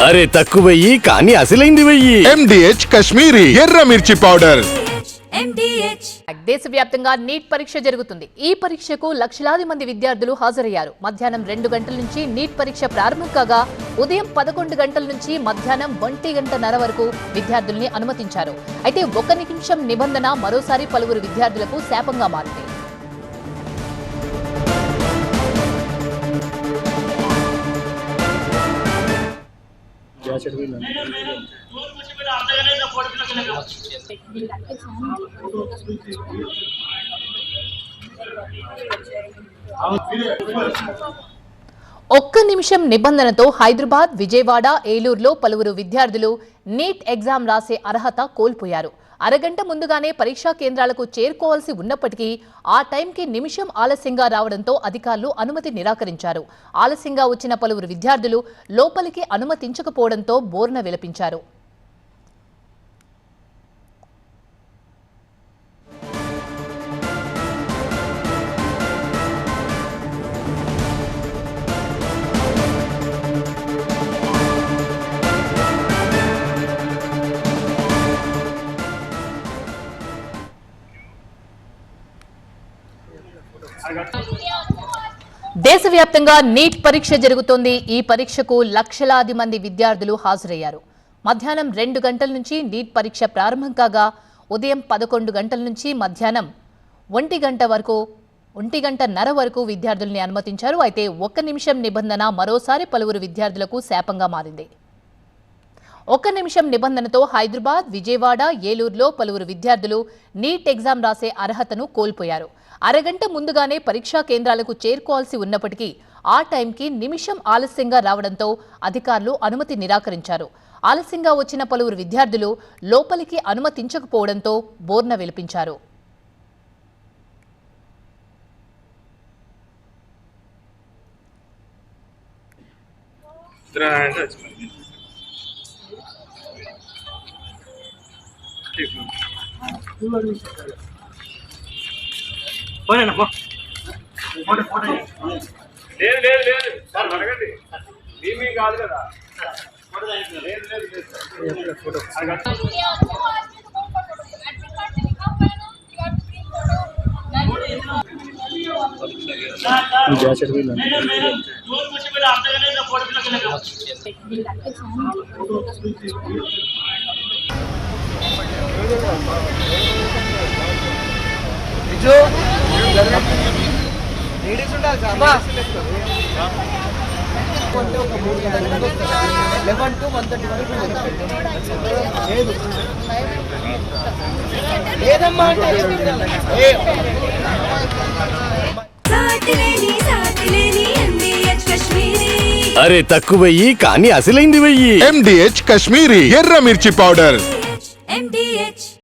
అరే తక్కువయ్యి కానీ అసలైంది వెయ్యి. MDH కాశ్మీరీ ఎర్ర మిర్చి పౌడర్. దేశవ్యాప్తంగా నీట్ పరీక్ష జరుగుతుంది. ఈ పరీక్షకు లక్షలాది మంది విద్యార్థులు హాజరయ్యారు. మధ్యాహ్నం 2 గంటల నుంచి నీట్ పరీక్ష ప్రారంభం కాగా ఉదయం 11 గంటల నుంచి మధ్యాహ్నం 1:30 వరకు విద్యార్థుల్ని అనుమతించారు. అయితే 1 నిమిషం నిబంధన మరోసారి పలువురు విద్యార్థులకు శాపంగా మారింది. ఒక్క నిమిషం నిబంధనతో హైదరాబాద్, విజయవాడ, ఏలూరులో పలువురు విద్యార్థులు నీట్ ఎగ్జామ్ రాసే అర్హత కోల్పోయారు. అరగంట ముందుగానే పరీక్షా కేంద్రాలకు చేరుకోవాల్సి ఉన్నప్పటికీ ఆ టైంకి నిమిషం ఆలస్యంగా రావడంతో అధికారులు అనుమతి నిరాకరించారు. ఆలస్యంగా వచ్చిన పలువురు విద్యార్థులు లోపలికి అనుమతించకపోవడంతో బోర్న విలపించారు. దేశవ్యాప్తంగా నీట్ పరీక్ష జరుగుతోంది. ఈ పరీక్షకు లక్షలాది మంది విద్యార్థులు హాజరయ్యారు. మధ్యాహ్నం 2 గంటల నుంచి నీట్ పరీక్ష ప్రారంభం కాగా ఉదయం 11 గంటల నుంచి మధ్యాహ్నం 1:30 వరకు విద్యార్థుల్ని అనుమతించారు. అయితే 1 నిమిషం నిబంధన మరోసారి పలువురు విద్యార్థులకు శాపంగా మారింది. 1 నిమిషం నిబంధనతో హైదరాబాద్, విజయవాడ, ఏలూరులో పలువురు విద్యార్థులు నీట్ ఎగ్జామ్ రాసే అర్హతను కోల్పోయారు. అరగంట ముందుగానే పరీక్షా కేంద్రాలకు చేరుకోవాల్సి ఉన్నప్పటికీ ఆ టైంకి నిమిషం ఆలస్యంగా రావడంతో అధికారులు అనుమతి నిరాకరించారు. ఆలస్యంగా వచ్చిన పలువురు విద్యార్థులు లోపలికి అనుమతించకపోవడంతో బోర్న విలపించారు. కాదు కదా లేడీస్ ఉండాలి సార్. 11 to 1:30 వరకు లేదు లేదమ్మా అరే తక్కువయ్యి కానీ అసలైంది వెయ్యి. MDH కాశ్మీరీ ఎర్ర మిర్చి పౌడర్.